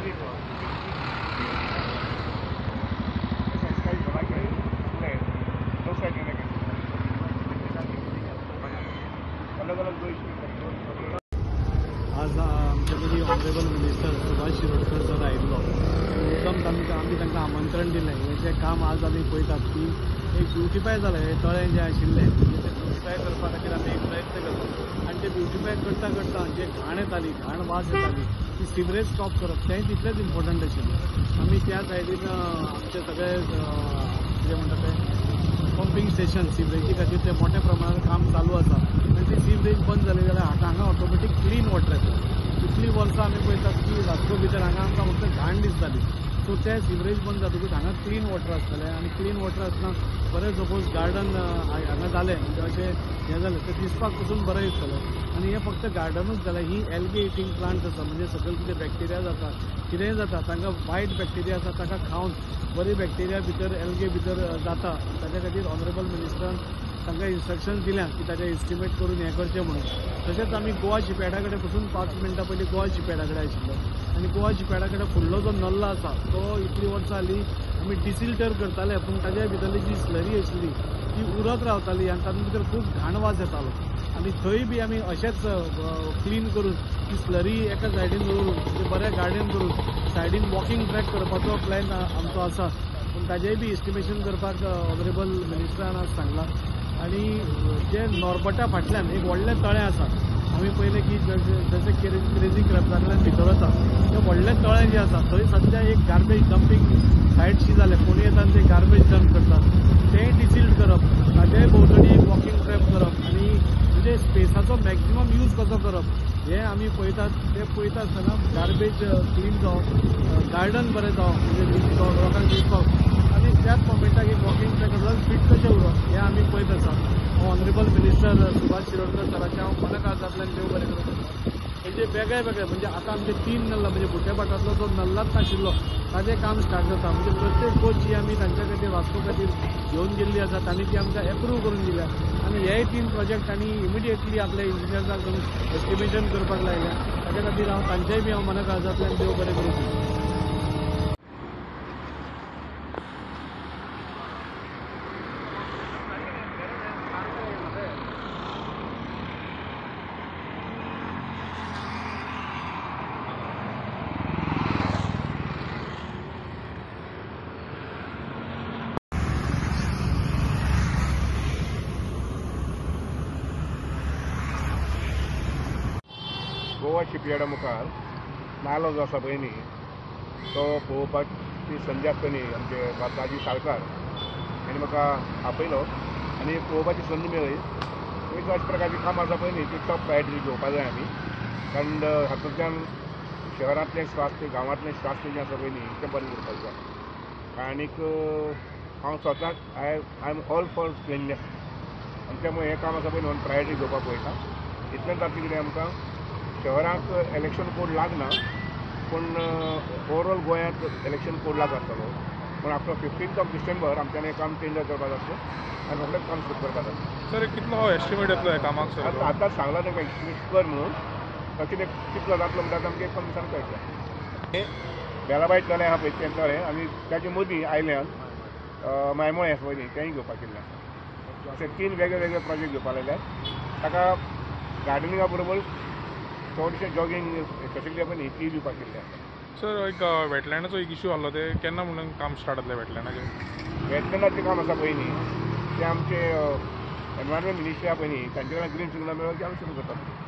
आज आमचे कधी honourable minister Subhash Shirodkar sir आयिल्लो मुद्दम आमी तांकां आमंत्रण दिलें हें काम आज आमी पळयतात की एक ब्युटिफाय जालें हें तळें जें आशिल्लें तें ब्युटिफाय करपा खातीर आमी एक प्रयत्न करतात आनी तें ब्युटिफाय करता करता जे घाण येताली घाण वास येताली ती सिवरेज स्टॉप करप तें तितलेंच इम्पॉर्टंट आशिल्लें आमी त्या सायडीन आमचे सगळे कितें म्हणटा तें पंपिंग स्टेशन सिवरेजी खातीर ते मोठ्या प्रमाणात काम चालू आसा आनी ती सिवरेज बंद जाली जाल्यार हांगा ऑटोमॅटीक क्लीन वॉटर येता इतली वर्सां आमी पळयतात की वास्को भितर हांगा आमकां फक्त घाण दिसताली सो ते सिवरेज बंद जातकूच हांगा क्लीन वॉटर आसतलें आनी क्लीन वॉटर आसतना बरें सपोज गार्डन हांगा जालें म्हणजे अशें हें जालें तें दिसपाक पसून बरें दिसतलें आनी हें फक्त गार्डनूच जालें ही एल्गे इटींग प्लांट्स आसा म्हणजे सकयल कितें बॅक्टेरिया जाता कितेंय जाता तांकां वायट बॅक्टेरिया आसा ताका खावन बरी बॅक्टेरिया भितर एल्गे भितर जाता ताच्या खातीर ऑनरेबल मिनिस्टरान तांकां इन्स्ट्रक्शन्स दिल्या की ताचें एस्टिमेट करून हें करचें म्हणून तशेंच आमी गोवा शिपयार्डा कडेन पसून 5 मिनटां पयलीं गोवा शिपयार्डा कडेन आशिल्लो आनी गोवा शिपयार्डा कडेन फुडलो जो नल्लो आसा तो इतलीं वर्सां जालीं आमी डिसिल्टर करताले पूण ताच्या भितरली जी स्लरी आशिल्ली ती उरत रावताली आनी तातूंत भितर खूब घाण वास येतालो आनी थंय बी आमी अशेंच क्लीन करून ती स्लरी एका सायडीन दवरून म्हणजे बरें गार्डन करून सायडीन वॉकिंग ट्रॅक करपाचो प्लॅन आमचो आसा पूण ताजेंय बी एस्टिमेशन करपाक ऑनरेबल मिनिस्टरान आज सांगलां आनी जे नॉर्बटा फाटल्यान एक व्हडलें तळें आसा आमी पयलें की जशें क्रेजी क्रॅब्सांतल्यान भितर वता तें व्हडलें तळें जें आसा थंय सद्या एक गार्बेज डंपींग सायटशी जालें कोणी येता आनी ते गार्बेज डंप करतात तेंय डिसिल्ड करप ताजेय भोंवतणी एक वॉकिंग ट्रॅक करप आनी म्हणजे स्पेसाचो मॅक्झिमम यूज कसो करप हें आमी पळयतात तें पळयता आसतना गार्बेज क्लीन जावप गार्डन बरें जावप म्हणजे दिसपाक लोकांक दिसपाक आनी त्याच मोमेंटाक एक वॉकिंग ट्रॅक आसा फिट कशें उरप हें आमी पळयत आसा ऑनरेबल मिनिस्टर सुभाष शिरोडकर सराच्या हांव मना काळजांतल्यान देव बरें करूं हेजे वेगळे वेगळे म्हणजे आतां आमचे 3 नल्ला म्हणजे बुट्टेपाटांतलो जो नल्लाच नाशिल्लो ताजें काम स्टार्ट जाता म्हणजे प्रत्येक गोष्ट जी आमी तांच्या खातीर वास्को खातीर घेवन गेल्ली आसा तांणी ती आमकां एप्रूव करून दिल्या आनी हेय 3 प्रोजेक्ट तांणी इमिडिएटली आपल्या इंजिनियर्सांक एस्टिमेशन करपाक लायल्या ताच्या खातीर हांव तांचेय बी हांव मना काळजांतल्यान देव बरें करूं गोवा शिपयार्डा मुखार नालो जो आसा पळय न्ही तो पळोवपाची संदी आसतली आमचे राजी साळकार हांणी म्हाका आपयलो आनी पळोवपाची संदी मेळ्ळी एक अशा प्रकारची काम आसा पळय न्ही ती टॉप प्रायोरिटी घेवपाक जाय आमी कारण हातूंतल्यान शहरांतलें स्वास्थ्य गांवांतलें स्वास्थ्य जें आसा पळय न्ही तें बरें उरपाक जाय आनीक हांव स्वताक I am all for cleanness आनी त्यामुळे हें काम आसा पळय न्ही प्रायोरिटी घेवपाक पळयता इतलेंच जातलें कितें आमकां शहराक इलेक्शन कोड लागना पूण ओवरऑल गोंयांत इलेक्शन कोड लागतलो पूण आफ्टर 15th डिसेंबर आमच्यान हें काम टेंडर करपाक जातलें आनी रोखडेंच काम सुरू करपाक जातलें सर कितलो एस्टिमेट येतलो ह्या कामाक सर आतां सांगला तांकां एस्टिमेट कर म्हणून कितें कितलो जातलो म्हणटा आमकां 1 दिसान कळटलें हें बेलाबायत तळें आहा पळय तें तळें आनी ताचे मदीं आयल्यान मायमोळें आसा पळय तेंय घेवपाक केल्लें आसा अशे 3 वेगळे वेगळे प्रोजेक्ट घेवपाक लायल्यात ताका गार्डनिंगा बरोबर चडशे जॉगिंग फेसिलिटी पळय न्ही ती दिवपाक केल्ली आसा सर एक वेटलँडाचो एक इश्यू आसलो ते केन्ना म्हणून काम स्टार्ट जातलें वेटलँडाचें वेटलँडाचें काम आसा पळय न्ही तें आमचे एनवायरमेंट मिनिस्ट्री आहा पळय न्ही तांचे कडल्यान ग्रीन सिग्नल मेळ्ळो की आमी सुरू करतात